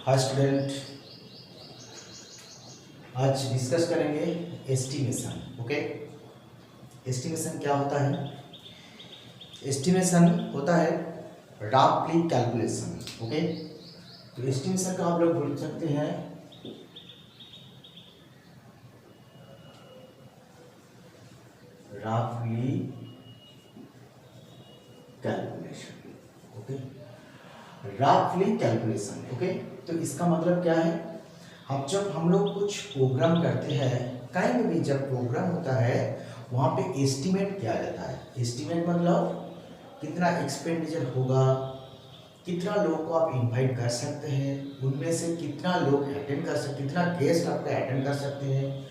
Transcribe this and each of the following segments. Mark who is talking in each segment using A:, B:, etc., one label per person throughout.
A: Hi student, आज discuss करेंगे estimation. Okay, estimation क्या होता है? एस्टिमेशन होता है रफली कैलकुलेशन। ओके, तो एस्टिमेशन का आप लोग बोल सकते हैं रफली कैलकुलेशन। ओके, रफली कैलकुलेशन। ओके, तो इसका मतलब क्या है? अब जब हम लोग कुछ प्रोग्राम करते हैं, कहीं में भी जब प्रोग्राम होता है वहाँ पे एस्टिमेट किया जाता है। एस्टिमेट मतलब कितना एक्सपेंडिचर होगा, कितना लोग को आप इनवाइट कर सकते हैं, उनमें से कितना लोग अटेंड कर सकते हैं, कितना गेस्ट आपका अटेंड कर सकते हैं।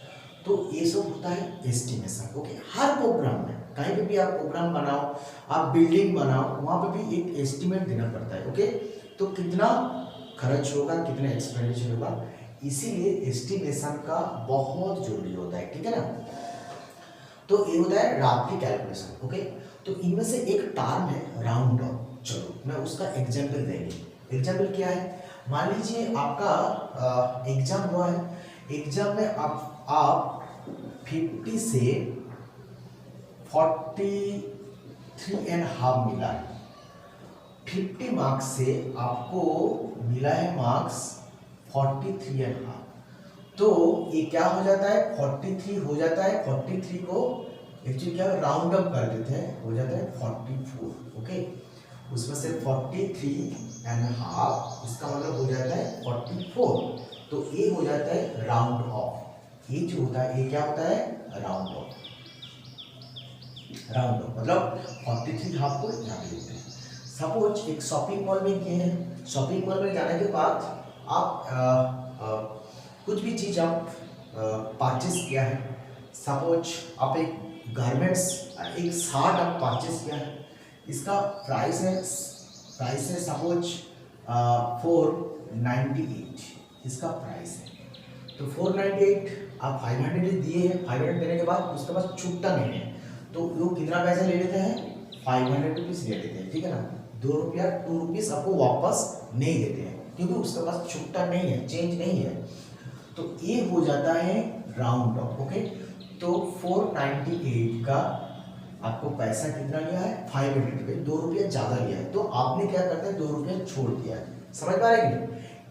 A: तो ये सब होता है एस्टिमेशन। ओके, हर प्रोग्राम में कहीं पे भी आप प्रोग्राम बनाओ, आप बिल्डिंग बनाओ, वहाँ पे भी एक एस्टिमेट देना पड़ता है। ओके, तो कितना खर्च होगा, कितना एक्सपेंडिचर होगा, इसीलिए एस्टिमेशन का बहुत जरूरी होता है। ठीक है ना? तो ये होता है रफली कैलकुलेशन। ओके, तो इनमें से एक टर्म है राउंड ऑफ। चलो मैं उसका एग्जांपल देंगे। एग्जांपल क्या है? मान लीजिए आपका एग्जाम हुआ है। एग्जाम में आप 50 से 43.5 मिला है। 50 मार्क्स से आपको मिला है मार्क्स 43.5। तो ये क्या हो जाता है? 43 हो जाता है। 43 को एक्चुअली क्या राउंड अप कर देते हैं, हो जाता है 44। ओके, उसमें से 43.5 इसका मतलब हो जाता है 44। तो ये हो जाता है राउंड ऑफ। ये जो होता है ये क्या होता है? Round of. राउंड ऑफ मतलब 43 हाफ को यहाँ पे लिखते हैं। सपोज एक शॉपिंग मॉल में गए हैं। शॉपिंग मॉल में जाने के बाद आप कुछ भी चीज़ आप परचेस किया है। सपोज आप एक गारमेंट्स, एक शर्ट आप परचेस किया है। इसका प्राइस है सपोज 498 इसका प्राइस है। तो 498 आप 500 दिए हैं। 500 देने के बाद उसके पास छूटता नहीं है, तो वो कितना पैसा ले लेते हैं? 500 रुपीज़ ले लेते हैं। ठीक है ना? 2 रुपीज़ आपको वापस नहीं देते हैं, क्योंकि उसके पास छूटता नहीं है, चेंज नहीं है। तो ये हो जाता है राउंड ऑफ। ओके, तो 498 का आपको पैसा कितना लिया है? 500 रुपये, 2 रुपया ज़्यादा लिया है। तो आपने क्या करते हैं? 2 रुपया छोड़ दिया है। समझ में आ रहा है कि नहीं?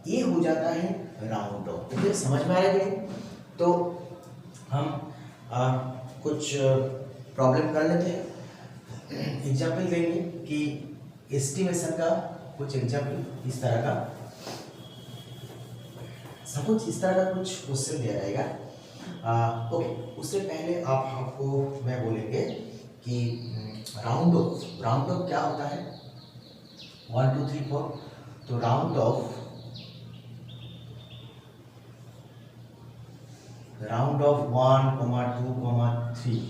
A: ये हो जाता है राउंड ऑफ। ओके, समझ में आ रहा है कि नहीं? तो हम कुछ प्रॉब्लम कर लेते हैं, एग्जाम्पल देंगे कि एस्टिमेशन का कुछ एग्जाम्पल इस तरह का। सपोज इस तरह का कुछ क्वेश्चन दिया जाएगा। ओके, उससे पहले आपको मैं बोलेंगे कि राउंड ऑफ क्या होता है? 1 2 3 4। तो राउंड ऑफ 1 2 3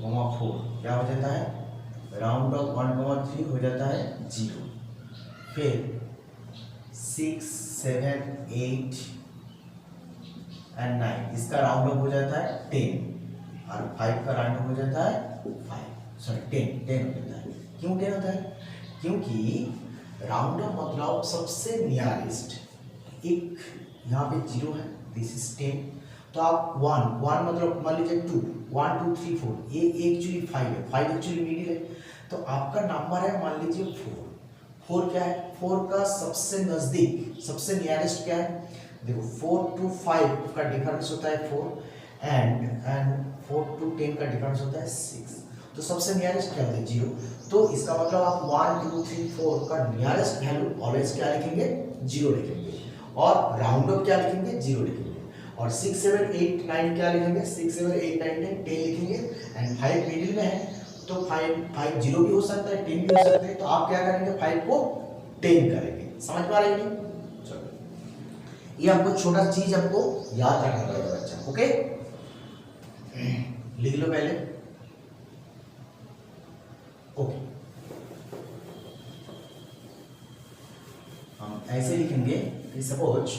A: 4 क्या हो जाता है? राउंड ऑफ 1 3 हो जाता है 0। फिर 6 7 8 एंड 9 इसका राउंड ऑफ हो जाता है 10, और 5 का राउंड ऑफ हो जाता है 10 हो जाता है। क्यों 10 होता है? क्योंकि राउंड ऑफ मतलब सबसे नियरेस्ट एक, यहाँ पे 0 है, दिस इज 10। तो आप 1 मतलब मान लीजिए 2 1 2 3 4, ये एक्चुअली 5 है, 5 एक्चुअली मिडिल है। तो आपका नंबर है मान लीजिए 4 क्या है? 4 का सबसे नजदीक, सबसे नियरेस्ट क्या है? देखो 4 to 5 का डिफरेंस होता है 4, एंड 4 to 10 का डिफरेंस होता है 6। तो सबसे नियरेस्ट क्या होता है? 0। तो इसका मतलब आप 1 2 3 4 का नियरेस्ट वैल्यू ऑलवेज क्या लिखेंगे? 0 लिखेंगे। और राउंड ऑफ क्या लिखेंगे? 0 लिखेंगे। और 6 7 8 9 क्या लिखेंगे? 6 7 8 9 10 लिखेंगे। एंड 5 मिडिल में है, तो 5 0 भी हो सकता है, 10 भी हो सकता है। तो आप क्या करेंगे? 5 को 10 करेंगे। समझ पा रहे हैं? चलो, ये आपको छोटा चीज आपको याद रखना पड़ेगा बच्चा। ओके, लिख लो पहले। ओके, हम ऐसे लिखेंगे कि सपोज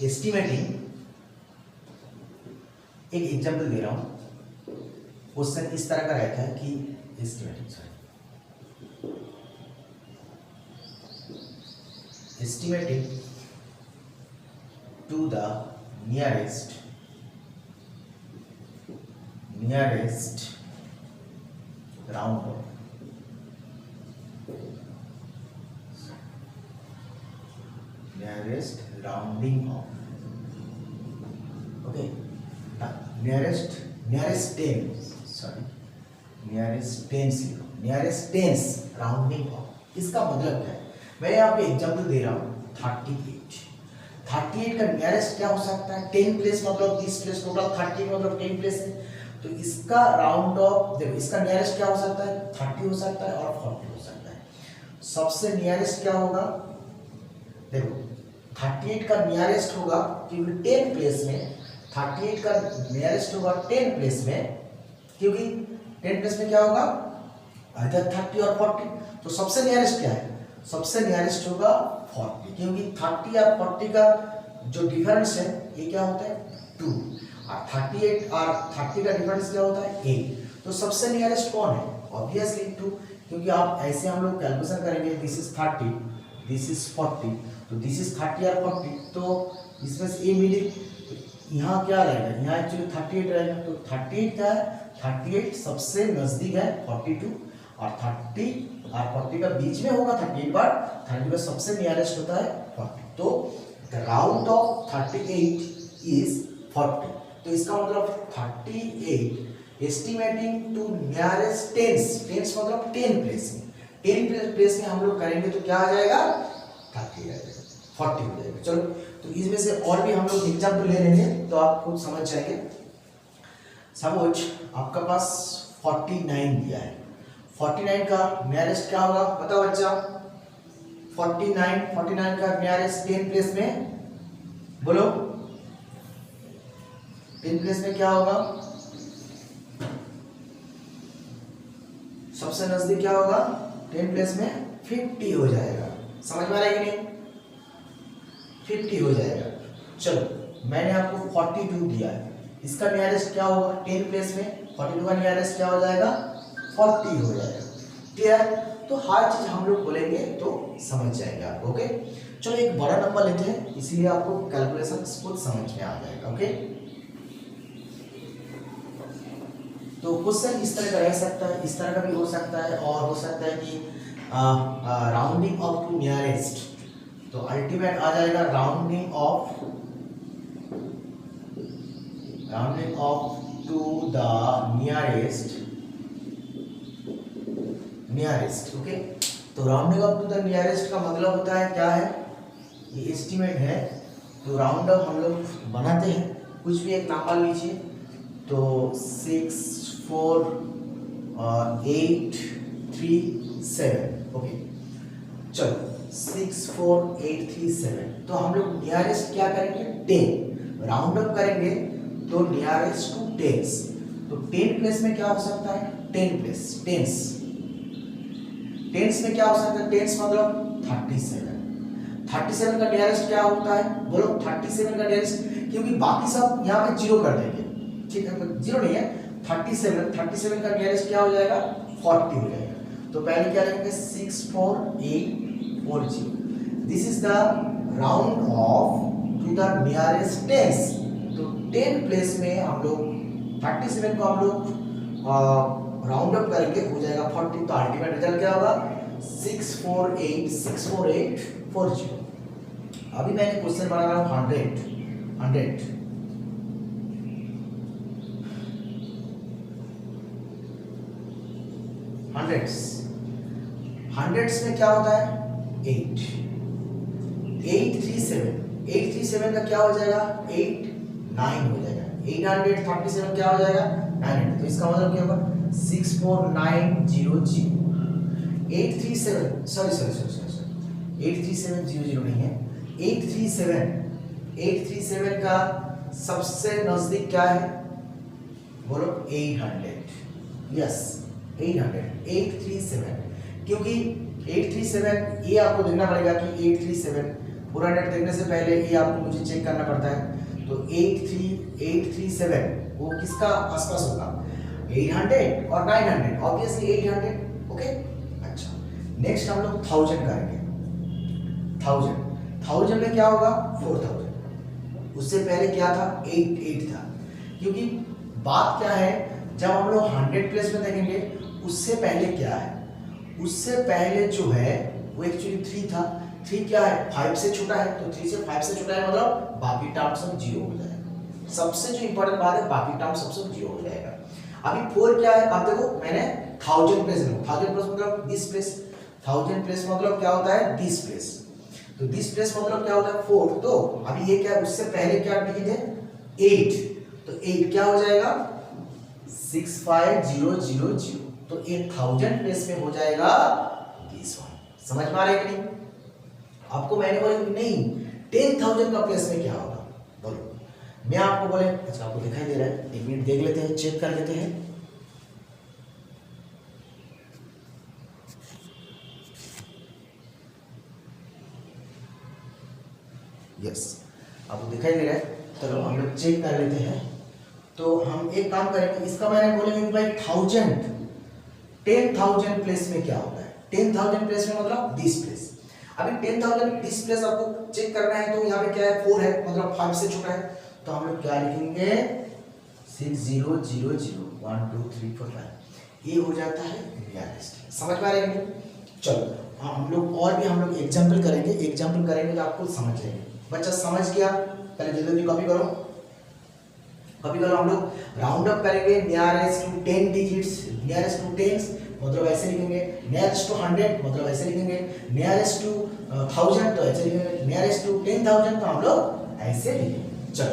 A: एस्टिमेटिंग, एक एग्जांपल दे रहा हूं। क्वेश्चन इस तरह का रहता है कि estimating estimating to the nearest round off. Nearest rounding off. Okay. Nearest tens rounding off. इसका मतलब क्या है? मैं यहाँ पे एग्जाम्पल दे रहा हूँ 38 का नियरेस्ट क्या हो सकता है? 10 प्लेस मतलब 30 प्लेस, टोटल 30 मतलब 10 प्लेस है. तो इसका राउंड ऑफ देखो, इसका नियरेस्ट क्या हो सकता है? 30 हो सकता है और 40 हो सकता है. सबसे नियरेस्ट क्या होगा? देखो 38 का नियरेस्ट होगा क्योंकि 10 प्लेस में 38 का नियरेस्ट होगा 10 प्लेस में, क्योंकि 10 प्लेस में क्या होगा? इधर 30 और 40. तो सबसे नियरेस्ट क्या है? सबसे नियरेस्ट होगा 40, क्योंकि 30 और 40 का जो डिफरेंस है ये क्या होता है? 2. और 38 और 30 का डिफरेंस क्या होता है? 8. तो सबसे नियरेस्ट कौन है? ऑब्वियसली 2, क्योंकि आप ऐसे हम लोग कैलकुलेशन करेंगे. दिस इज 30, दिस इज 40, तो दिस इज 30 और 40, तो इसमें से ए मिडिल. यहाँ क्या रहेगा? यहाँ एक्चुअली 38 रहेगा. तो 38 क्या है? 38 सबसे नजदीक है 42, और 30 और 40 का बीच में होगा 38, बट 30 का सबसे नियरेस्ट होता है 40. तो द राउंड ऑफ 38 इज 40. तो इसका मतलब 38 एस्टिमेटिंग टू नियरेस्ट टेंस मतलब 10 प्लेस में. 10 प्लेस में हम लोग करेंगे तो क्या आ जाएगा? 30 आ जाएगा, 40 हो जाएगा. चलो, तो इसमें से और भी हम लोग एग्जाम्पल ले लेंगे तो आप खुद समझ जाएंगे. सपोज आपका पास 49 दिया है. 49 का नियरेस्ट क्या होगा? बताओ बच्चा. 49 का नियरेस्ट 10 प्लेस में बोलो. 10 प्लेस में क्या होगा? सबसे नजदीक क्या होगा? 10 प्लेस में 50 हो जाएगा. समझ में आ रहा है कि नहीं? 50 हो जाएगा. चलो, मैंने आपको 42 दिया है. इसका नियरेस्ट क्या होगा? 10 प्लेस में 42 का नियरेस्ट क्या हो जाएगा? 40 हो जाएगा. क्लियर? तो हर चीज हम लोग बोलेंगे तो समझ जाएंगे आप. ओके, चलो एक बड़ा नंबर लेते हैं, इसीलिए आपको कैलकुलेशन खुद समझ में आ जाएगा. ओके, तो क्वेश्चन इस तरह का रह सकता है, इस तरह का भी हो सकता है, और हो सकता है कि राउंडिंग ऑफ टू नियरेस्ट. तो अल्टीमेट आ जाएगा rounding off to the nearest. Okay, तो rounding off to the nearest का मतलब होता है क्या है? ये एस्टिमेट है. तो राउंड ऑफ हम लोग बनाते हैं, कुछ भी एक नंबर लीजिए. तो 6 4 8 3 7. ओके, चलो 6 4 8 3 7. तो हम लोग नियरेस्ट क्या करेंगे? 10 राउंड अप करेंगे तो नियरेस्ट टू टेंस. तो 10 प्लेस में क्या हो सकता है? 10 प्लेस टेंस में क्या हो सकता है? टेंस मतलब 37 का नियरेस्ट क्या होता है? बोलो 37 का नियरेस्ट, क्योंकि बाकी सब यहाँ पे जीरो कर देंगे. ठीक है, जीरो नहीं है. 37 का नियरेस्ट क्या हो जाएगा? 40 हो जाएगा. तो पहले क्या लिखेंगे? 6 4 8 4 0. This is the round off to the nearest tens. तो 10 प्लेस में हम लोग 37 को हम लोग राउंड अप करेंगे, हो जाएगा 40. तो अल्टीमेट रिजल्ट क्या होगा? 64840. अभी मैंने क्वेश्चन बना रहा हूँ 100 हंड्रेड्स में क्या होता है? 837 का क्या हो जाएगा? 9 हो जाएगा. 837 क्या हो जाएगा? 900. तो इसका मतलब क्या होगा? 64900. 83700 नहीं है. 837 का सबसे नजदीक क्या है? बोलो 800. यस, 837. क्योंकि 837 ये आपको देखना पड़ेगा कि 837 पूरा नेट देखने से पहले ये आपको मुझे चेक करना पड़ता है. तो 837 वो किसका आसपास होगा? 800 और 900. ऑब्वियसली 800. ओके, अच्छा. नेक्स्ट हम लोग 1000 करेंगे. 1000 में क्या होगा 4000, उससे पहले क्या था 8 था, क्योंकि बात क्या है जब हम लोग 100 प्लेस में देखेंगे उससे पहले क्या है, उससे पहले जो है वो एक्चुअली 3 था, 3 क्या है 5 से छोटा है, तो 3 से 5 से छोटा है मतलब बाकी टर्म सब 0 हो जाएगा। सबसे जो इंपॉर्टेंट बात है बाकी टर्म सब 0 हो जाएगा। अभी 4 क्या है, अब देखो मैंने 1000 प्लेस में, 1000 प्लेस मतलब 20 प्लेस, 1000 प्लेस मतलब क्या होता है 20 प्लेस, तो 20 प्लेस मतलब क्या होता है 4, तो अभी ये क्या है उससे पहले क्या डिजिट है 8, तो 8 क्या हो जाएगा 65000, तो 1000 प्लेस में हो जाएगा 20। समझ में आ रहा है कि नहीं? आपको मैंने बोला कि नहीं 10,000 का प्लेस में क्या होगा, बोलो मैं आपको बोले, अच्छा आपको दिखाई दे रहा है, एक मिनट देख लेते हैं, चेक कर लेते हैं। यस आपको दिखाई दे रहा है, चलो हम लोग चेक कर लेते हैं। तो हम एक काम करेंगे, इसका मैंने बोलेंगे भाई 10,000 प्लेस में क्या होता है, 10,000 प्लेस में मतलब 20 प्लेस। अभी 10,000 20 प्लेस आपको चेक करना है, तो यहाँ पे क्या है 4 है मतलब 5 से छोटा है, तो हम लोग क्या लिखेंगे 6000 1 2 3 4 5, ये हो जाता है नियरेस्ट। समझ पा रहे हैं? चलो हम लोग और भी हम लोग एग्जाम्पल करेंगे तो आपको समझ जाएंगे। बच्चा समझ गया, पहले जल्दी कॉपी करो। हम लोग राउंड अप करेंगे nearest to 10 digits, nearest to 10 मतलब ऐसे लिखेंगे, नियरेस्ट टू 100 मतलब ऐसे लिखेंगे, नियरेस्ट टू 1000 तो ऐसे लिखेंगे, नियरेस्ट टू 10,000 तो हम लोग ऐसे लिखेंगे। चलो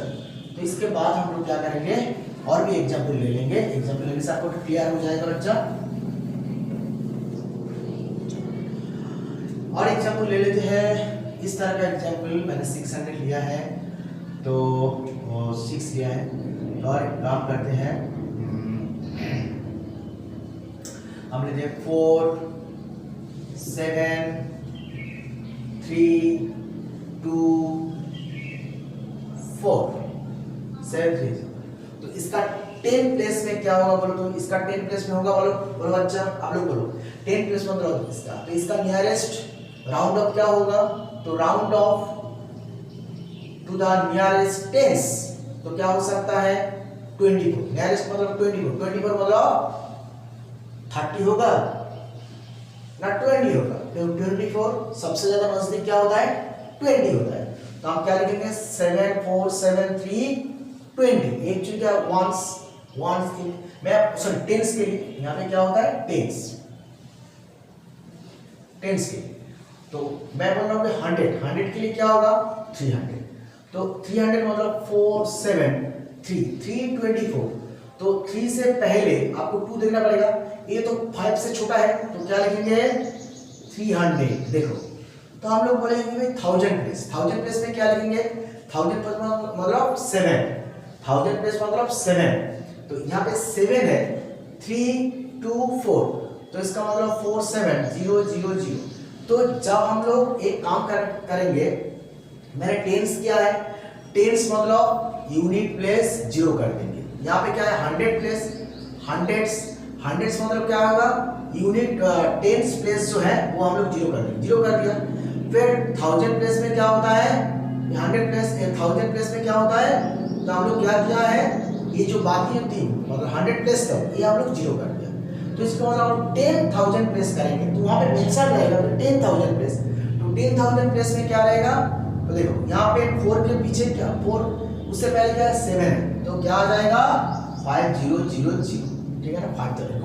A: तो इसके बाद हम लोग क्या करेंगे और भी एग्जाम्पल ले लेंगे, एग्जाम्पल लेने से आपको क्लियर हो जाएगा बच्चा। और एग्जाम्पल ले लेते हैं, इस तरह का एग्जाम्पल मैंने 600 लिया है, तो 6 लिया है, और काम करते हैं हम लेते हैं 4 7 3 2 4 7 3, तो इसका 10 प्लेस में क्या होगा बोलो, तो इसका 10 प्लेस में होगा, बोलो बच्चा आप लोग बोलो 10 प्लेस में मतलब इसका, तो इसका नियरेस्ट राउंड ऑफ क्या होगा, तो round off to the nearest tens, तो क्या हो सकता है 24, नियरेस्ट मतलब 24 मतलब 30 होगा ना 20 होगा, तो 24 सबसे ज्यादा नजदीक क्या होता है 20 होता है, तो हम क्या लिखेंगे 7 4 7 3 20, एक्चुअली क्या वंस मैं सॉरी टेंस के लिए यहाँ पे क्या होता है टेंस के लिए, तो मैं बोल रहा हूँ कि 100 के लिए क्या होगा 300, तो 300 मतलब 4 7 3 324, तो 3 से पहले आपको 2 देखना पड़ेगा, ये तो 5 से छोटा है, तो क्या लिखेंगे 300। देखो तो हम लोग बोलेंगे भाई 1000 प्लेस में क्या लिखेंगे 1000 प्लेस मतलब 7, 1000 प्लेस मतलब 7, तो यहाँ पे 7 है 3 2 4, तो इसका मतलब 4 7 0 0 0, तो जब हम लोग एक काम करेंगे, मैंने टेंस किया है, टेंस मतलब यूनिट प्लेस 0 कर देंगे, यहाँ पे क्या है 100 प्लेस, हंड्रेड्स मतलब क्या होगा यूनिट टेंस प्लेस जो है वो हम लोग 0 कर देंगे, 0 कर दिया। फिर 1000 प्लेस में क्या होता है 100 प्लेस 1000 प्लेस में क्या होता है, तो हम लोग क्या किया है ये जो बाकी थी मतलब 100 प्लेस था ये हम लोग 0 कर दिया, तो इसका मतलब हम 10,000 प्लेस करेंगे, तो वहां पे मेंशन रहेगा 10,000 प्लेस, तो 10,000 प्लेस में क्या रहेगा, तो देखो यहाँ पे 4 के पीछे क्या 4 उससे पहले क्या है 7 है, तो क्या आ जाएगा 5000, ठीक है ना 5000,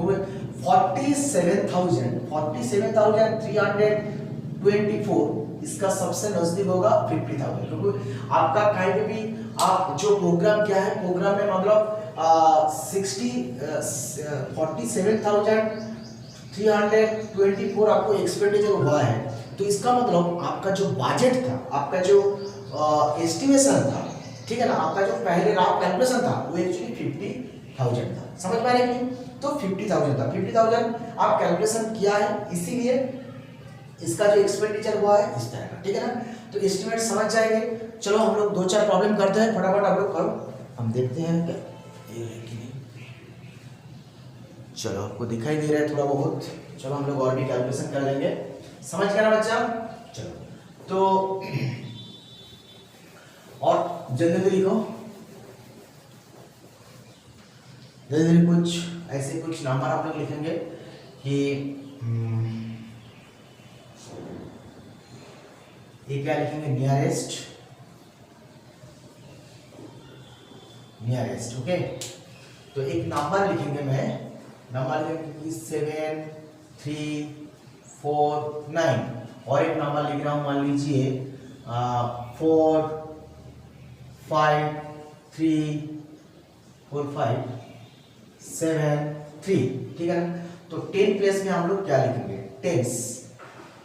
A: 47,324 इसका सबसे नजदीक होगा 50,000, क्योंकि आपका कहीं पे भी आप जो प्रोग्राम क्या है प्रोग्राम में मतलब 47,324 आपको एक्सपेंडिचर हुआ है, तो इसका मतलब आपका जो बजट था, आपका जो एस्टिमेशन था, ठीक है ना, आपका जो पहले राउंड कैलकुलेशन था वो एक्चुअली 50,000 था। समझ पा रहे हैं कि तो 50,000 था, 50,000 आप कैलकुलेशन किया है, इसीलिए इसका जो एक्सपेंडिचर हुआ है इस तरह का, ठीक है ना, तो एस्टिमेट समझ जाएंगे। चलो हम लोग 2-4 प्रॉब्लम करते हैं, फटाफट आप लोग करो, हम देखते हैं क्या ये है कि नहीं। चलो आपको दिखाई दे रहा है थोड़ा बहुत, चलो हम लोग और भी कैलकुलेशन कर लेंगे, समझ गया ना बच्चा। चलो तो और जल्दी लिखो, जल्दी कुछ ऐसे कुछ नंबर आप लोग लिखेंगे कि ये क्या लिखेंगे, नियरेस्ट, नियरेस्ट, ओके। तो एक नंबर लिखेंगे, मैं नंबर लिखेंगे 7 3 4 9, और एक नंबर लिख रहा हूं, मान लीजिए 4 5 3 4 5 7 3, ठीक है ना। तो 10 प्लेस में हम लोग क्या लिखेंगे, टेंस,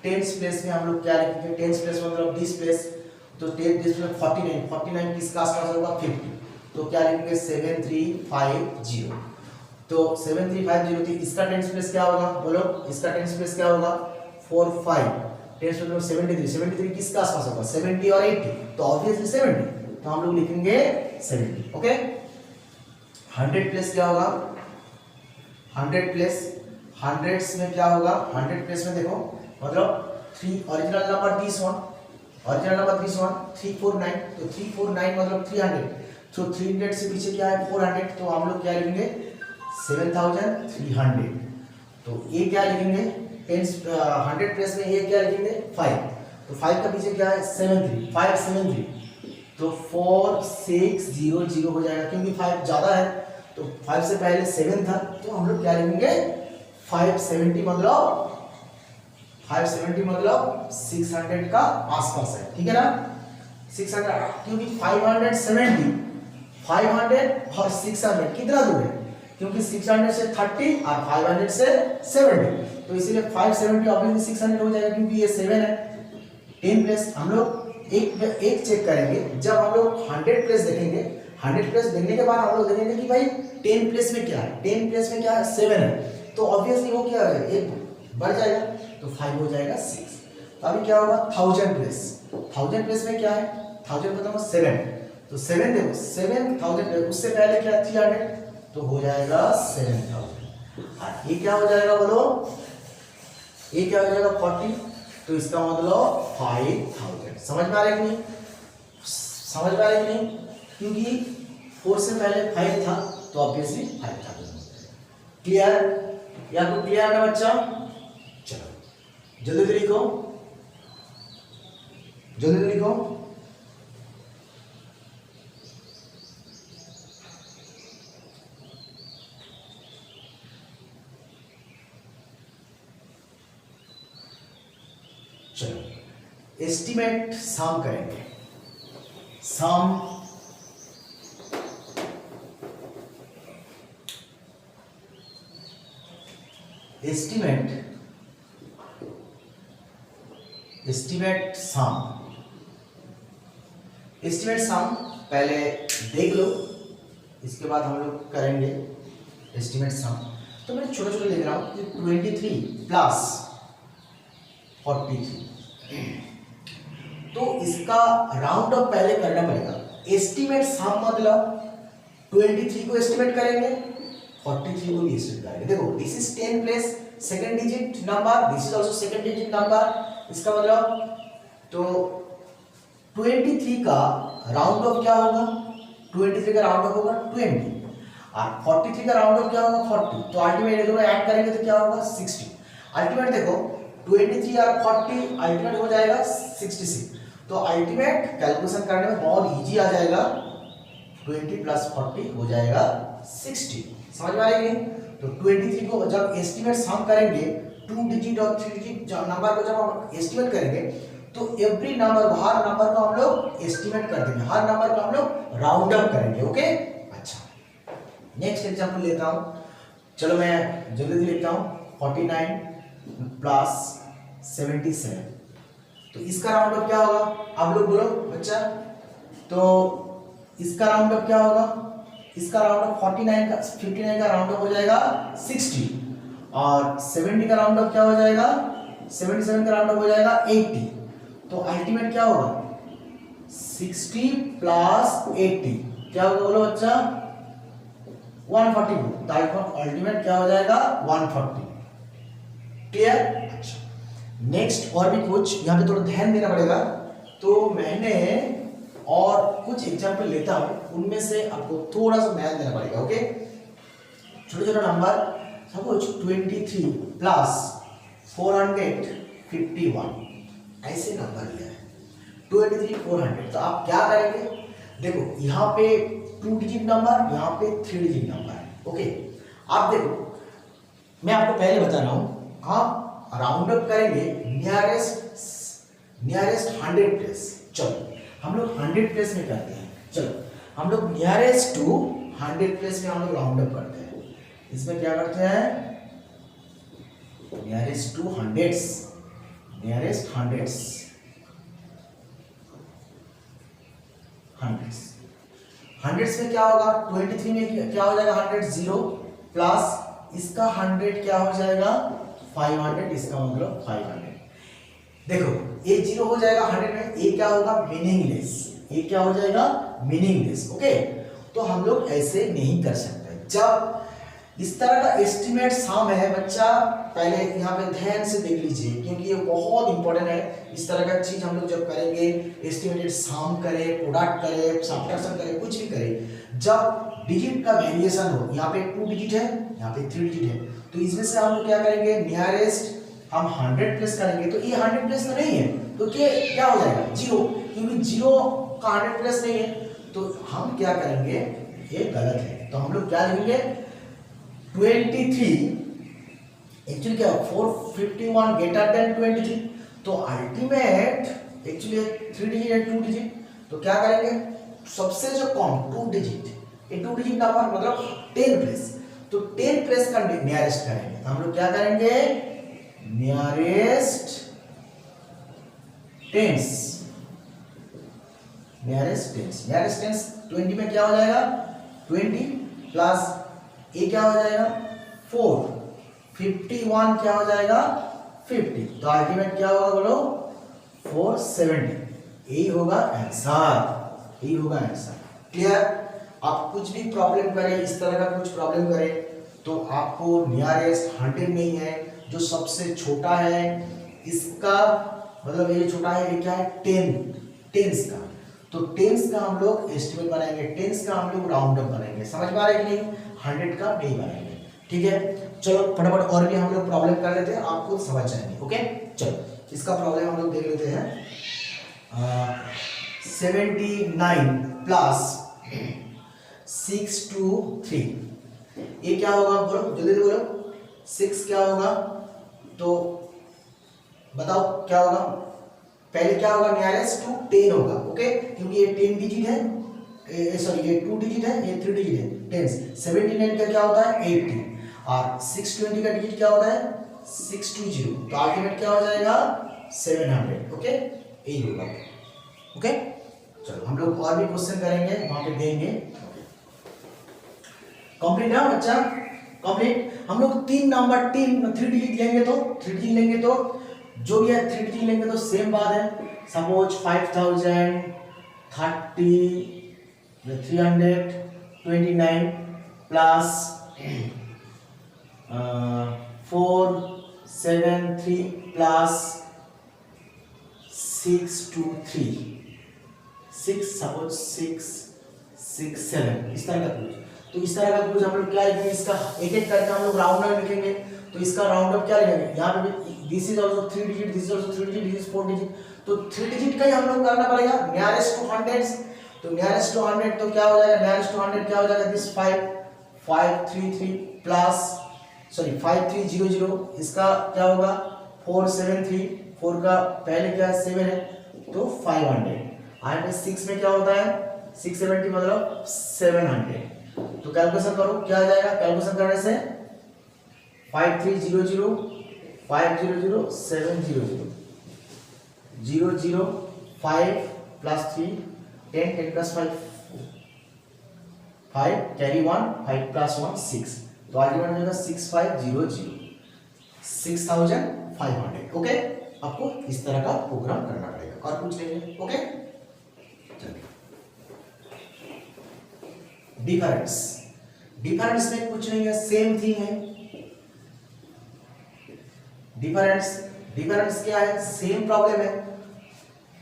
A: टेंस प्लेस में हम लोग क्या लिखेंगे, टेंस प्लेस मतलब 20 प्लेस, तो 10 प्लेस में 49, 49 किसका आसपास होगा, 50, तो क्या लिखेंगे 7350, तो 7350, तो इसका टेंस प्लेस क्या होगा, बोलो इसका टेंस प्लेस क्या होगा, 4 5, टेंस मतलब 73, 73 किसका आसपास होगा, 70 और 80, तो ऑब्वियसली 70, तो हम लोग लिखेंगे 70, ओके। 100 प्लेस क्या होगा, 100 प्लेस, हंड्रेड्स में क्या होगा, 100 प्लेस में देखो मतलब 3 ओरिजिनल नंबर 30 1, ओरिजिनल नंबर 30 1 349, तो 349 मतलब 300, तो 300 से पीछे क्या है 400, तो हम लोग क्या लिखेंगे 7300, तो ये क्या लिखेंगे, 100 प्लेस में ये क्या लिखेंगे 5, तो 5 का पीछे क्या है 73, 573, तो 4600 हो जाएगा, क्योंकि 5 ज्यादा है, तो 5 से पहले 7 था, तो हम लोग क्या लिखेंगे 570, मतलब 570 मतलब 600 का आसपास है, ठीक है ना, 600, क्योंकि 570, 500 और 600 कितना दूर है, क्योंकि 600 से 30 और 500 से 70, तो इसीलिए 570 ऑब्वियसली 600 हो जाएगा, क्योंकि ये 7 है। 10 प्लेस हम लोग एक चेक करेंगे, जब हम लोग 100 प्लेस देखेंगे, 100 प्लेस देखने के बाद हम लोग देखेंगे कि भाई 10 प्लेस में क्या है, 10 प्लेस में क्या है 7 है, तो ऑब्वियसली वो क्या है, एक बढ़ जाएगा, तो 5 हो जाएगा 6, तो अभी क्या होगा 1000 प्लेस, 1000 प्लेस में क्या है, 1000 मतलब 7, तो 7 देखो 7000, उससे पहले क्या 300, तो हो जाएगा 7000, और ये क्या हो जाएगा बोलो, ये क्या हो जाएगा 40, तो इसका मतलब 5000, समझ में आ रहा है कि नहीं, समझ में आ रहा है कि नहीं, क्योंकि 4 से पहले 5 था, तो ऑब्वियसली 5000, क्लियर, या तो क्लियर है बच्चा, चलो जल्दी लिखो, जल्दी लिखो, चलो एस्टिमेट सम करेंगे, सम एस्टिमेट, एस्टिमेट सम, एस्टिमेट सम पहले देख लो, इसके बाद हम लोग करेंगे एस्टिमेट सम। तो मैं छोटे छोटे लिख रहा हूँ 23 प्लस 43, तो इसका राउंड ऑफ पहले करना पड़ेगा, एस्टिमेट सम मतलब 23 को एस्टिमेट करेंगे, 43 को भी एस्टिमेट करेंगे, देखो this is 10 place second digit number, this is also second digit number, इसका मतलब तो 23 का राउंड ऑफ क्या होगा, 23 का राउंड ऑफ होगा 20, और 43 का राउंड ऑफ क्या होगा 40, तो अल्टीमेट ये दोनों ऐड करेंगे तो क्या होगा 60, अल्टीमेट देखो 23 और 40 अल्टीमेट हो जाएगा 66, तो अल्टीमेट कैलकुलेशन करने में बहुत इजी आ जाएगा, 20 प्लस 40 हो जाएगा 60, समझ में आ रही है, तो 23 को जब एस्टिमेट सम करेंगे 2 डिजिट और 3 डिजिट नंबर को जब हम एस्टिमेट करेंगे, तो एवरी नंबर, हर नंबर को हम लोग एस्टिमेट कर देंगे, हर नंबर को हम लोग राउंड अप करेंगे, ओके। अच्छा नेक्स्ट एग्जांपल लेता हूं, चलो मैं जल्दी लिखता हूं 49 प्लस 77, तो इसका राउंड अप क्या होगा, आप लोग बोलो बच्चा, तो इसका राउंड अप क्या होगा, इसका राउंड अप 59 का 59 का राउंड अप हो जाएगा 60, और 70 का राउंड अप क्या हो जाएगा, 77 का राउंड अप हो जाएगा 80, तो अल्टीमेट क्या होगा 60 प्लस 80 क्या होगा बोलो बच्चा 142, तो अल्टीमेट क्या हो जाएगा 140, क्लियर। अच्छा नेक्स्ट और भी कुछ यहाँ पे थोड़ा ध्यान देना पड़ेगा, तो मैंने और कुछ एग्जाम्पल लेता हूँ, उनमें से आपको थोड़ा सा ध्यान देना पड़ेगा। ओके, छोटे छोटे नंबर, सपोज 23 प्लस 451 ऐसे नंबर लिया है, 23 400, तो आप क्या करेंगे? देखो यहाँ पे 2 डिजिट नंबर, यहाँ पे 3 डिजिट नंबर है। ओके, आप देखो, मैं आपको पहले बता रहा हूँ, आप राउंड अप करेंगे नियरेस्ट 100 प्लेस। चलो हम लोग 100 प्लेस में करते हैं। चलो हम लोग नियरेस्ट टू 100 प्लेस में हम लोग राउंड अप करते हैं। इसमें क्या करते हैं? Nearest to hundreds, nearest hundreds, hundreds में क्या होगा? 23 में क्या हो जाएगा? 100 जीरो प्लस इसका 100 क्या हो जाएगा? 500, इसका मतलब 500। देखो ये जीरो हो जाएगा 100 में, ये क्या होगा? मीनिंगलेस, ये क्या हो जाएगा? मीनिंगलेस। ओके, तो हम लोग ऐसे नहीं कर सकते। जब इस तरह का एस्टिमेट सम है बच्चा, पहले यहाँ पे ध्यान से देख लीजिए, क्योंकि ये बहुत इंपॉर्टेंट है। इस तरह का चीज हम लोग जब करेंगे, एस्टिमेटेड सम करें, प्रोडक्ट करें, सब्ट्रैक्शन करें, कुछ भी करें, जब डिजिट का वेरिएशन हो, यहाँ पे 2 डिजिट है, यहाँ पे 3 डिजिट है, तो इसमें से हम लोग क्या करेंगे? नियरेस्ट हम 100 प्लेस करेंगे, तो ये 100 प्लेस में नहीं है, तो क्या हो जाएगा? जीरो, क्योंकि जीरो का 100 प्लेस नहीं है, तो हम क्या करेंगे? ये गलत है, तो हम लोग क्या लिखेंगे? 23 एक्चुअली क्या? 451 ग्रेटर देन 23, तो अल्टीमेट एक्चुअली 3 डिजिट है, 2 डिजिट, तो क्या करेंगे? सबसे जो कम 2 डिजिट, ये 2 डिजिट नंबर मतलब 10 प्लेस, तो 10 प्लेस का नियरेस्ट करेंगे, तो हम लोग क्या करेंगे? Nearest tense, nearest tense, nearest tense 20 में क्या हो जाएगा? 20 प्लस ये क्या हो जाएगा? 4, 51 क्या हो जाएगा? 50, तो अल्टीमेट क्या होगा बोलो? 470, यही होगा आंसर, यही होगा आंसर। क्लियर? आप कुछ भी प्रॉब्लम करें, इस तरह का कुछ प्रॉब्लम करें, तो आपको नियरेस्ट 100 नहीं है, जो सबसे छोटा है इसका मतलब ये छोटा है, ये क्या है? 10 का, तो टेंस का हम लोग एस्टिमेट बनाएंगे, टेंस का हम लोग राउंड अप बनाएंगे। समझ में आ रहा है कि नहीं? 100 का नहीं बनाएंगे। ठीक है, चलो फटाफट और भी हम लोग प्रॉब्लम कर लेते हैं, आपको समझ जाएंगे। ओके, चलो इसका प्रॉब्लम हम लोग देख लेते हैं। 79 प्लस 623, ये क्या होगा? बोलो जल्दी बोलो, 6 क्या होगा? तो बताओ क्या होगा? पहले क्या होगा? नियरेस्ट टू 10 होगा। ओके, क्योंकि ये 10 डिजिट है, सॉरी ये 2 डिजिट है, ये 3 डिजिट है, 10। 79 का क्या होता है? 80, और 620 का डिजिट क्या होता है? 620, तो अल्टीमेट क्या हो जाएगा? 700। ओके, यही होगा। ओके, चलो हम लोग और भी क्वेश्चन करेंगे, वहां पे देंगे। कंप्लीट है बच्चा? कंप्लीट। हम लोग 3 डिजिट लेंगे, तो 3 डिजिट लेंगे, तो जो भी है 3 डिजिट लेंगे तो सेम बात है। सपोज 5000 30 329 प्लस 473 प्लस 623, 6 सपोज 6 6 7, इस तरह का कुछ। तो इस तरह का कुछ हम लोग क्या लिखेंगे? इसका एक एक करके हम लोग राउंड अप लिखेंगे, तो इसका राउंड अप क्या लिखेंगे? यहाँ पे भी this is also 3 digit, this is also 3 digit, this is 4 digit, तो 3 डिजिट का ही हम लोग करना पड़ेगा। नियरेस्ट टू 100, तो नियरेस्ट टू 100 तो क्या हो जाएगा? नियरेस्ट टू 100 क्या हो जाएगा? दिस 533 प्लस सॉरी 5300, इसका क्या होगा? 473, 4 का पहले क्या है? 7 है, तो 500, और 6 में क्या होता है? 670 मतलब 700, तो कैलकुलेशन करो क्या आ जाएगा? कैलकुलेशन करने से 5300 500 700 0 5 प्लस 3 10 10 प्लस 5 5 कैरी 1 5 प्लस 1 6, तो अल्टीमेट हो जाएगा 6500 6500। ओके, आपको इस तरह का प्रोग्राम करना पड़ेगा, और कुछ नहीं है। ओके, डिफरेंस, डिफरेंस में कुछ नहीं है, सेम थिंग है। डिफरेंस डिफरेंस क्या है, सेम प्रॉब्लम है।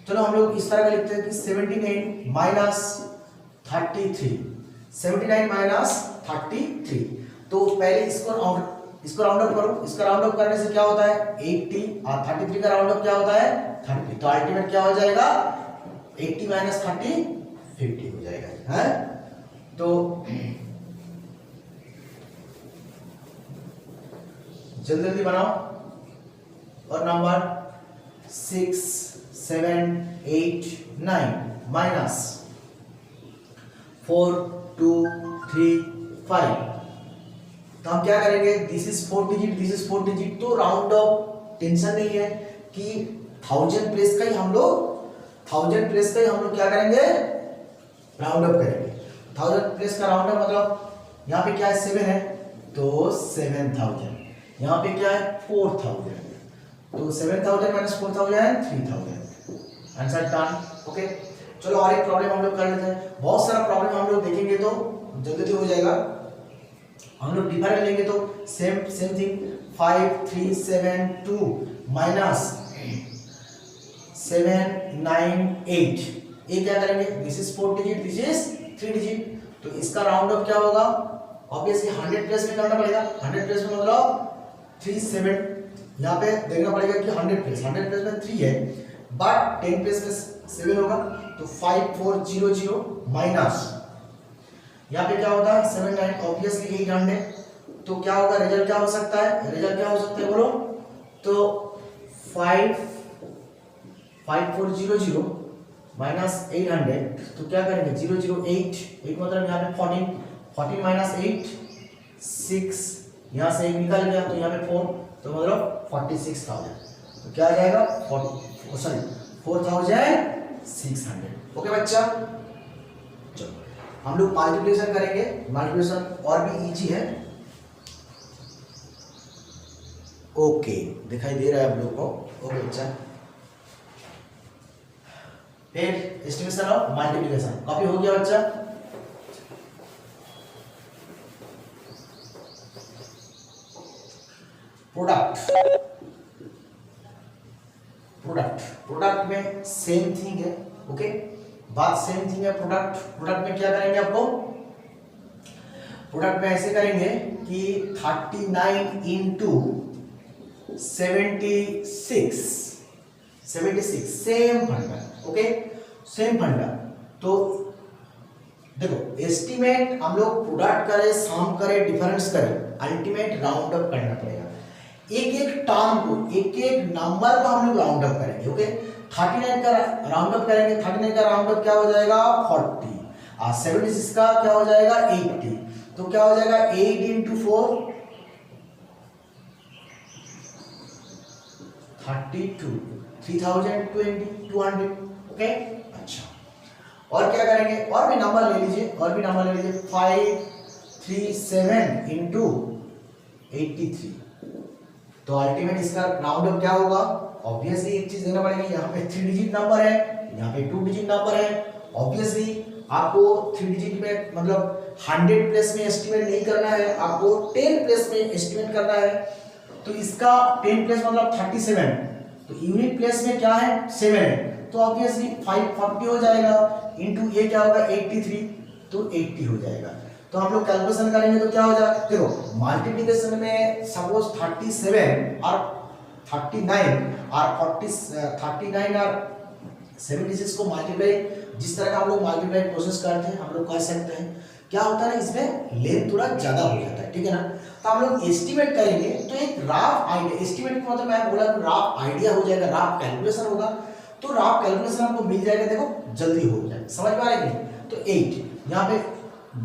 A: चलो हम लोग इस तरह का लिखते हैं कि 79 माइनस 33, 79 माइनस 33। तो पहले इसको राउंड अप करो, इसका राउंड अप करने से क्या होता है 80 और 33 का राउंड अप क्या होता है 30। तो अल्टीमेट क्या हो जाएगा 80 माइनस 30 50 हो जाएगा है। तो जल्दी जल्दी बनाओ। और नंबर 6 7 8 9 माइनस 4 2 3 5। तो हम क्या करेंगे, this is 4 digit, this is 4 digit, तो राउंड ऑफ टेंशन नहीं है कि 1000 प्लेस का ही हम लोग क्या करेंगे राउंड अप करेंगे। 1000 प्लेस का राउंड अप मतलब यहाँ पे क्या है 7 है तो 7000, यहाँ पे क्या है 4000, तो 7000 माइनस 4000 3000, आंसर डन। ओके चलो और एक प्रॉब्लम हम लोग कर लेते हैं। बहुत सारा प्रॉब्लम हम लोग देखेंगे तो जल्दी हो जाएगा। हम लोग डिफरेंट लेंगे तो सेम थिंग 5 3 7 2 माइनस 7 9 8। ये क्या करेंगे, this is 4 digit, this is 3 digit, तो इसका राउंड अप क्या होगा ऑब्वियसली 100 प्लेस में करना पड़ेगा। 100 प्लेस में मतलब 3 7, यहाँ पे देखना पड़ेगा कि 100 प्लेस में 3 है बट 10 प्लेस में 7 होगा, तो 5400 माइनस यहाँ पे क्या होता है 7 9 ऑब्वियसली 800, तो क्या होगा रिजल्ट क्या हो सकता है, बोलो। तो 5400 माइनस 800, तो क्या करेंगे 008, एक मतलब यहाँ पे 14 माइनस 8 6, यहाँ से 1 निकल गया तो यहाँ पे 4, तो मतलब 46000, तो क्या आ जाएगा 4600। ओके बच्चा, चलो हम लोग मल्टीप्लिकेशन करेंगे। मल्टीप्लिकेशन और भी इजी है। ओके दिखाई दे रहा है आप लोगों को। ओके बच्चा, फिर एस्टिमेशन ऑफ मल्टीप्लिकेशन कॉपी हो गया बच्चा। प्रोडक्ट में सेम थिंग है। ओके बात सेम थिंग है। प्रोडक्ट में क्या करेंगे आपको, प्रोडक्ट में ऐसे करेंगे कि 39 इंटू 76 सेम फंडा। ओके सेम फंडा। तो देखो एस्टिमेट हम लोग प्रोडक्ट करें, सम करें, डिफरेंस करें, अल्टीमेट राउंड अप करना पड़ेगा। एक टर्म को, एक नंबर को हम लोग राउंड अप करेंगे। ओके 39 का राउंड अप करेंगे, 39 का राउंड अप क्या हो जाएगा 40 और 76 का क्या हो जाएगा 80, तो क्या हो जाएगा 8 इंटू 4 32 3020 200। ओके अच्छा, और क्या करेंगे, और भी नंबर ले लीजिए 537 इंटू 83, तो अल्टीमेट इसका राउंड अप क्या होगा, ऑब्वियसली एक चीज देना पड़ेगा, यहाँ पे 3 डिजिट नंबर है, यहाँ पे 2 डिजिट नंबर है। ऑब्वियसली आपको 3 डिजिट में मतलब 100 प्लेस में एस्टिमेट नहीं करना है, आपको 10 प्लेस में एस्टिमेट करना है। तो इसका 10 प्लेस मतलब 37, तो यूनिट प्लेस में क्या है 7 है, तो ऑब्वियसली 540 हो जाएगा, इंटू ये क्या होगा 83, तो 80 हो जाएगा। तो हम लोग कैलकुलेशन करेंगे तो क्या हो जाएगा, देखो मल्टीप्लिकेशन में सपोज 37 और 39 और 39 और 76 को मल्टीप्लाई, जिस तरह का हम लोग मल्टीप्लाई प्रोसेस करते हैं हम लोग कर सकते हैं। क्या होता है इसमें लेंथ थोड़ा ज्यादा हो जाता है, ठीक है ना। तो हम लोग एस्टिमेट करेंगे तो एक राफ आइडिया, एस्टिमेट का मतलब मैं बोला राफ आइडिया हो जाएगा, राफ कैलकुलेशन होगा, तो राफ कैलकुलेशन आपको मिल जाएगा, देखो जल्दी हो जाएगा, समझ पा रहे हैं। तो 8 यहाँ पे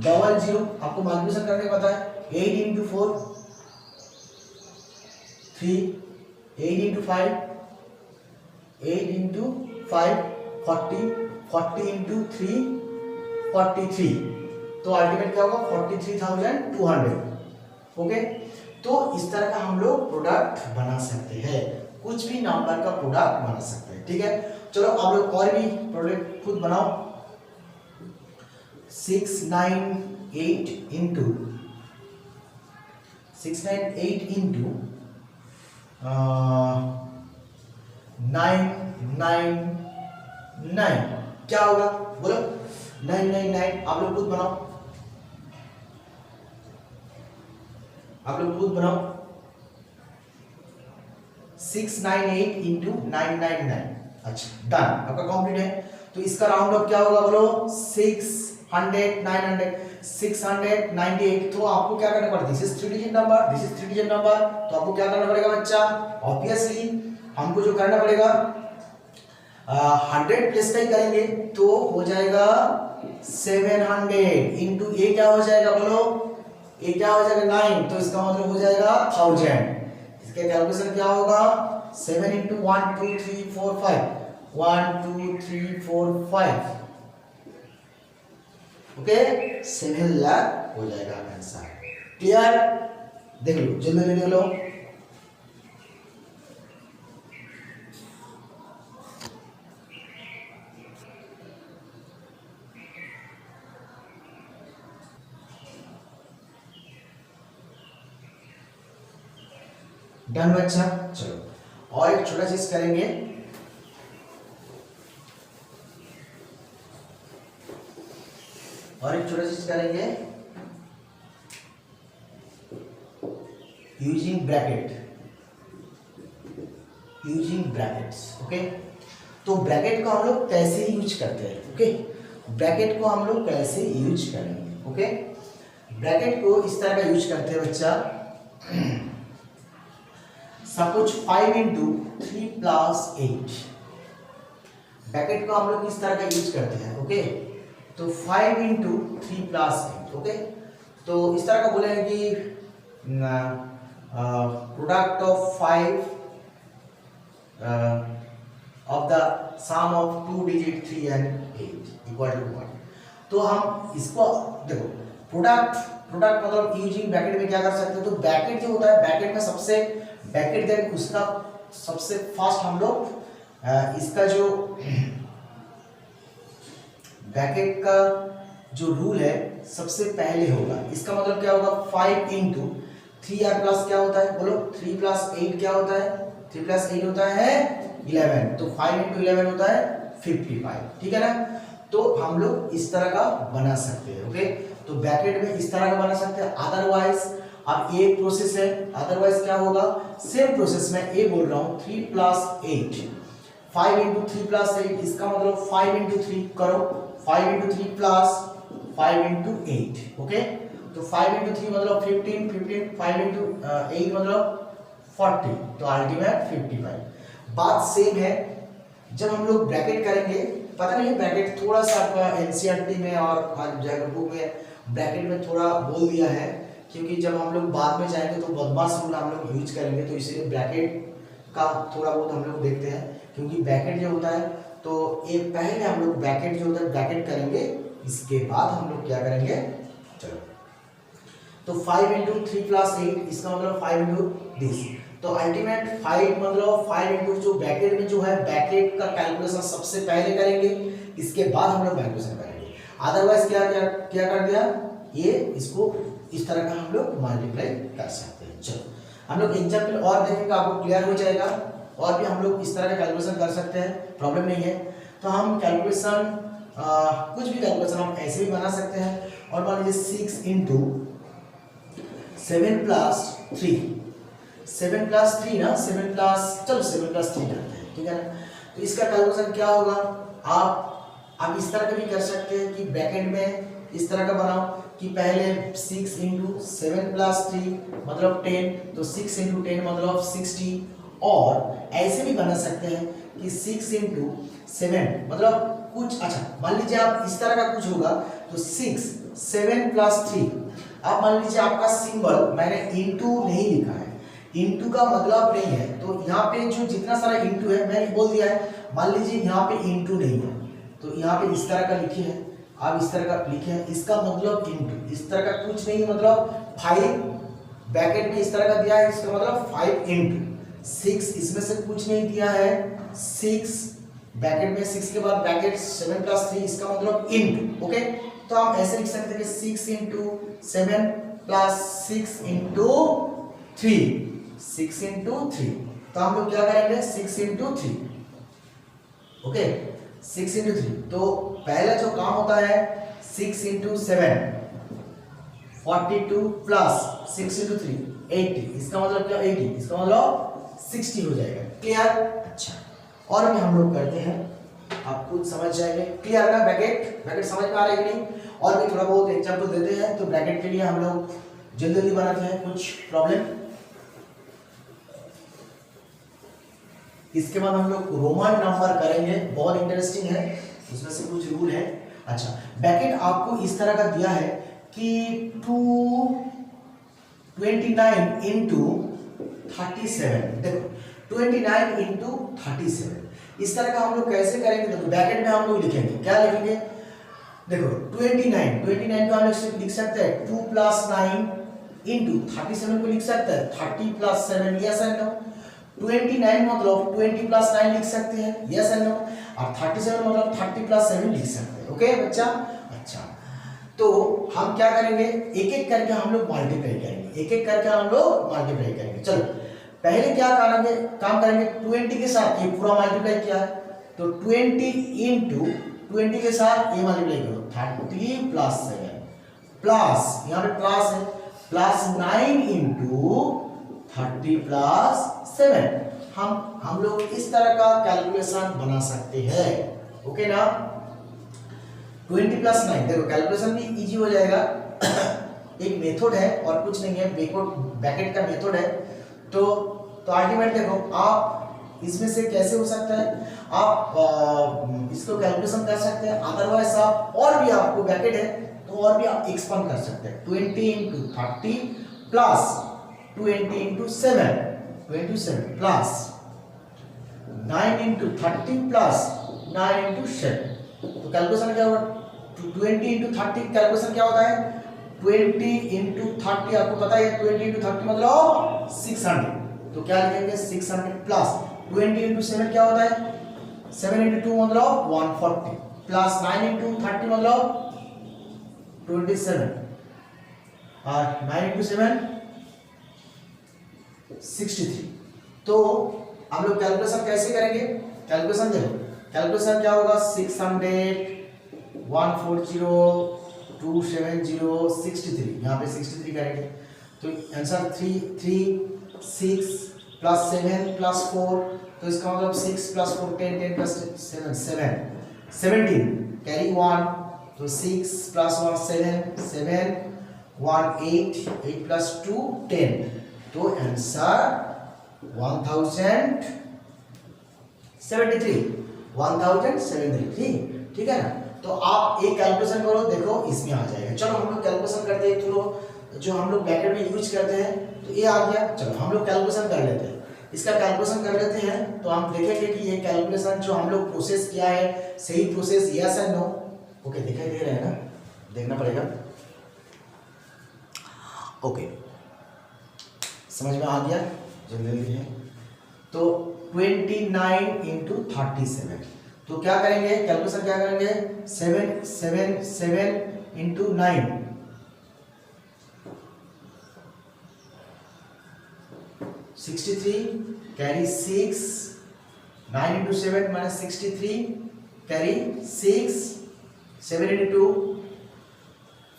A: 00 आपको मल्टीप्लिकेशन करने का पता है, 8 इंटू 4 3, 8 इंटू 5 8 इंटू 5 40, 40 इंटू 3 43, तो अल्टीमेट क्या होगा 43,200। ओके तो इस तरह का हम लोग प्रोडक्ट बना सकते हैं, कुछ भी नंबर का प्रोडक्ट बना सकते हैं, ठीक है। चलो आप लोग और भी प्रोडक्ट खुद बनाओ। 698 इंटू 698 इंटू 999 क्या होगा बोलो 999 आप लोग खुद बनाओ, आप लोग खुद बनाओ 698 इंटू 999। अच्छा डन आपका कंप्लीट है। तो इसका राउंड ऑफ क्या होगा बोलो 600 900 698। तो आपको क्या करना पड़ेगा, this is 3 digit number, this is 3 digit number, तो आपको क्या करना पड़ेगा बच्चा, ऑब्वियसली हमको जो करना पड़ेगा 100 प्लस का ही करेंगे तो हो जाएगा 700 इंटू ए क्या हो जाएगा बोलो, ए क्या हो जाएगा 9, तो इसका मतलब हो जाएगा 1000। इसका कैलकुलेशन क्या होगा 7 इंटू 1 2 3 4 5 1 2 3 4 5 ओके 7 लाख हो जाएगा आंसर। क्लियर, देख लो जल्दी देख लो। डन बच्चा, चलो और एक छोटा चीज करेंगे, और एक छोटा चीज करेंगे using bracket, using brackets okay. तो ब्रैकेट को हम लोग कैसे यूज करते हैं ओके, ब्रैकेट को हम लोग कैसे यूज करेंगे ओके। ब्रैकेट को इस तरह का यूज करते हैं बच्चा, सपोज 5 इंटू 3 प्लस 8, ब्रैकेट को हम लोग इस तरह का यूज करते हैं ओके। तो 5 इंटू 3 प्लस 8 ओके। तो इस तरह का बोलेंगे कि product of 5 of the sum of 2 digit 3 and 8 equal to 1। तो हम इसको देखो प्रोडक्ट मतलब यूजिंग ब्रैकेट में क्या कर सकते हो, तो ब्रैकेट जो होता है ब्रैकेट में सबसे ब्रैकेट देन उसका सबसे फर्स्ट हम लोग इसका जो ब्रैकेट का जो रूल है सबसे पहले होगा। इसका मतलब क्या होगा 5 इंटू 3r प्लस क्या होता है बोलो 3 प्लस 8 क्या होता है, 3 प्लस 8 होता है 11, तो 5 इंटू 11 होता है 55, ठीक है ना। तो हम लोग इस तरह का बना सकते हैं ओके। तो ब्रैकेट में इस तरह का बना सकते हैं। अदरवाइज अब ये प्रोसेस है, अदरवाइज क्या होगा सेम प्रोसेस में ए बोल रहा हूँ 3 प्लस 8 5 इंटू 3 प्लस 8, इसका मतलब 5 इंटू 3 करो, 5 इंटू 3 प्लस 5 इंटू 8 ओके। तो 5 इंटू 3 मतलब 15 5 इंटू 8 मतलब 40, तो अल्टीमेट 55। बात सेम है जब हम लोग ब्रैकेट करेंगे, पता नहीं ब्रैकेट थोड़ा सा आपका एनसीईआरटी में और जैगर बुक में ब्रैकेट में थोड़ा बोल दिया है, क्योंकि जब हम लोग बाद में जाएंगे तो बदमाश रूल हम लोग यूज करेंगे, तो इसलिए ब्रैकेट का थोड़ा बहुत हम लोग देखते हैं। क्योंकि ब्रैकेट जो होता है तो ये पहले हम लोग ब्रैकेट जो होता है ब्रैकेट करेंगे, इसके बाद हम लोग क्या करेंगे, चलो तो 5 इंटू 3 प्लस 8 इसका मतलब 5 इंटू दिस, तो अल्टीमेट 5 मतलब 5 इंटू जो ब्रैकेट में जो है ब्रैकेट का कैलकुलेशन सबसे पहले करेंगे, इसके बाद हम लोग कैलकुलेशन करेंगे। अदरवाइज क्या कर दिया ये, इसको इस तरह का हम लोग मल्टीप्लाई कर सकते हैं। चलो हम लोग एग्जाम्पल और देखेंगे, आपको क्लियर हो जाएगा, और भी हम लोग इस तरह का कैलकुलेशन कर सकते हैं, प्रॉब्लम नहीं है। तो हम कैलकुलेशन कुछ भी कैलकुलेशन हम ऐसे भी बना सकते हैं। और मान लीजिए 6 इंटू 7 प्लस 3, 7 प्लस 3 ना, 7 प्लस चलो 7 प्लस 3 करते हैं, ठीक है ना। तो इसका कैलकुलेशन क्या होगा, आप इस तरह का भी कर सकते हैं कि ब्रैकेट में इस तरह का बनाओ कि पहले 6 इंटू 7 प्लस 3 मतलब 10, तो 6 इंटू 10 मतलब 60, और ऐसे भी बना सकते हैं कि 6 इंटू 7 मतलब कुछ, अच्छा मान लीजिए आप इस तरह का कुछ होगा तो 6 7 प्लस 3, अब मान लीजिए आपका सिंबल मैंने इंटू नहीं लिखा है, इंटू का मतलब नहीं है, तो यहाँ पे जो जितना सारा इंटू है मैंने बोल दिया है, मान लीजिए यहाँ पे इंटू नहीं है तो यहाँ पे इस तरह का लिखे हैं, आप इस तरह का लिखे हैं, इसका मतलब इंटू, इस तरह का कुछ नहीं मतलब 5 ब्रैकेट में इस तरह का दिया है, इसका मतलब 5 इंटू 6, इसमें से कुछ नहीं दिया है 6 ब्रैकेट में 6 के बाद ब्रैकेट 7 प्लस 3, इसका मतलब इंटू ओके। तो हम ऐसे लिख सकते हैं कि 6 इंटू 7 प्लस 6 इंटू 3, 6 इंटू 3, तो हम लोग क्या करेंगे 6 इंटू 3, ओके 6 इंटू 3, तो पहला जो काम होता है 6 इंटू 7 42 प्लस 6 इंटू 3 80, इसका मतलब क्या 80, इसका मतलब 60 हो जाएगा। क्लियर? अच्छा, और भी हम लोग करते हैं, आप खुद समझ जाएंगे। क्लियर ना? ब्रैकेट समझ में आ रहा है कि नहीं? और भी थोड़ा बहुत एग्जाम्पल देते हैं, तो ब्रैकेट के लिए हम लोग जल्दी बनाते हैं कुछ प्रॉब्लम। इसके बाद हम लोग रोमन नंबर करेंगे, बहुत इंटरेस्टिंग है, उसमें से कुछ रूल है। अच्छा, ब्रैकेट आपको इस तरह का दिया है कि 229 इंटू 37, देखो 29 इंटू 37 इस तरह का हम लोग कैसे करेंगे। देखो ब्रैकेट में हम लोग लिखेंगे, क्या लिखेंगे, देखो 29 को हम लोग लिख सकते हैं 2 + 9 इंटू 37 को लिख सकते हैं 30 + 7, यस एंड नो। 29 मतलब 20 + 9 लिख सकते हैं, यस एंड नो, और 37 मतलब 30 + 7 लिख सकते हैं। ओके बच्चा? अच्छा, तो हम क्या करेंगे, एक एक करके हम लोग मल्टीप्लाई करेंगे, एक एक करके हम लोग मल्टीप्लाई करेंगे। चलो पहले क्या करेंगे, काम करेंगे 20 के साथ, ये पूरा मल्टीप्लाई किया है तो 20 इंटू 20 के साथ ये मल्टीप्लाई करो 30 + 7 प्लस, यहाँ पे प्लस है, प्लस 9 इंटू 30 + 7। हम लोग इस तरह का कैलकुलेशन बना सकते हैं। ओके ना? 20 + 9, देखो कैलकुलेशन भी इजी हो जाएगा। एक मेथड है और कुछ नहीं है, ब्रैकेट का मेथड है। तो अल्टीमेट देखो आप इसमें से कैसे हो सकता है, आप इसको कैलकुलेशन कर सकते हैं, अदरवाइज आप और भी आपको ब्रैकेट है तो और भी आप एक्सपांड कर सकते हैं। 20 into 30 plus 20 into 7 27 plus 9 into 30 plus 9 into 7, तो कैलकुलेशन क्या होगा, 20 इंटू 30 कैलकुलेशन क्या होता है, 20 इंटू 30 आपको पता है 20 इंटू 30 मतलब 600, तो क्या लिखेंगे 600 प्लस 20 इंटू 7 क्या होता है 7 इंटू 2 मतलब 140 प्लस 9 इंटू 30 मतलब 27 और 9 इंटू 7 63। तो हम लोग कैलकुलेशन कैसे करेंगे, कैलकुलेशन देखो, कैलकुलेशन क्या होगा 600 140 270 63, यहाँ पे 63 करेंगे तो आंसर 3 6 प्लस 7 प्लस 4, तो इसका मतलब 6 प्लस 4 10 10 प्लस 7 7 17 कैरी 1, तो 6 प्लस 1 7 7 1 8 8 प्लस 2 10, तो आंसर 1073 ठीक है ना। तो आप एक कैलकुलेशन करो, देखो इसमें आ जाएगा। चलो हम लोग कैलकुलेशन करते हैं, चलो जो हम लोग ब्रैकेट में यूज करते हैं, तो ये आ गया। चलो हम लोग कैलकुलेशन कर लेते हैं, इसका कैलकुलेशन कर लेते हैं, तो हम देखेंगे कि ये कैलकुलेशन जो हम लोग प्रोसेस किया है सही process, yes and no. Okay दिखाई दे रहा है ना, देखना पड़ेगा। ओके समझ में आ गया, जल्दी है। तो 29 इंटू 37, तो क्या करेंगे कैलकुलेशन, क्या करेंगे 7 7 7 into 9 63 carry 6 9 into 7 minus 63 carry 6 7 into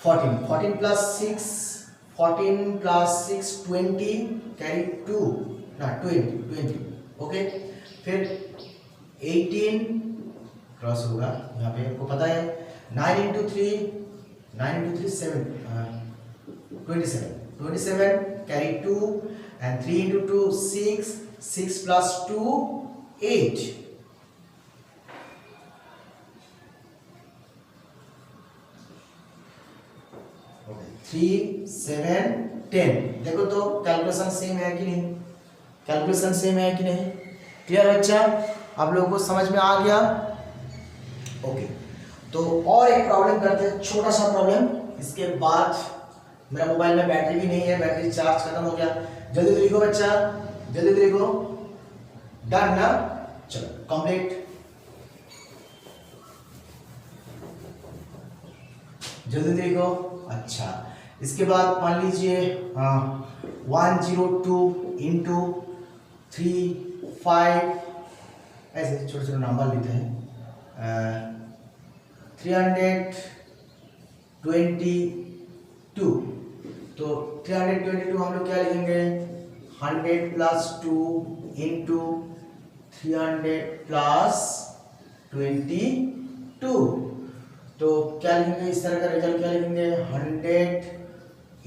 A: 14 14 plus 6 14 plus 6 20 carry 2 ना 20 ओके। फिर 18 क्रॉस होगा यहाँ पे, आपको पता है 9 into 3 7 27 carry 2 and 3 into 2 6 6 plus 2 8, okay 3 7 10। देखो तो कैलकुलेशन सेम है कि नहीं, कैलकुलेशन सेम है कि नहीं, क्लियर बच्चा, आप लोगों को समझ में आ गया। ओके तो और एक प्रॉब्लम करते हैं, छोटा सा प्रॉब्लम, इसके बाद मेरा मोबाइल में बैटरी भी नहीं है, बैटरी चार्ज खत्म हो गया। जल्दी से लिखो बच्चा, जल्दी से लिखो, डन ना, चलो कंप्लीट, जल्दी से लिखो। अच्छा इसके बाद मान लीजिए 102 इंटू 3 5 ऐसे छोटे छोटे नंबर लेते हैं। 322, तो 322 हम लोग क्या लिखेंगे, 100 प्लस 2 इंटू 300 प्लस 22, तो क्या लिखेंगे, इस तरह का रिजल्ट क्या लिखेंगे, 100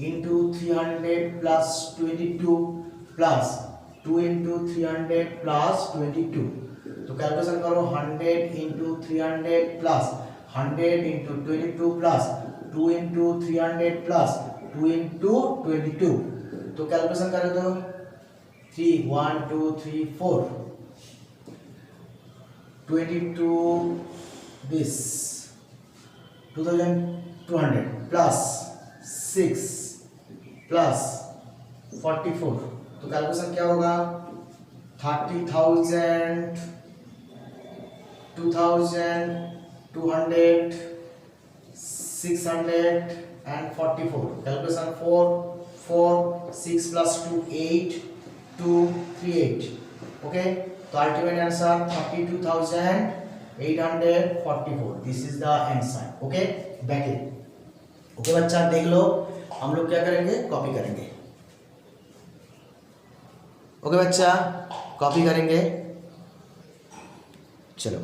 A: into 300 plus 22 plus 2 into 300 plus 22, तो कैलकुलेशन करो, 100 into 300 plus 100 into 22 plus 2 into 300 plus 2 into 22, तो कैलकुलेशन करो तो 3 1 2 3 4 22 this 2200 प्लस 6 प्लस 44, तो कैलकुलेशन क्या होगा, 30,000 2,000 200 600 and 44, कैलकुलेशन 4 4 6 plus 2 8 2 3 8, ओके, तो ultimate answer 32,844, this is the answer, okay back. Okay बच्चा देख लो, हम लोग क्या करेंगे, कॉपी करेंगे। ओके बच्चा कॉपी करेंगे, चलो।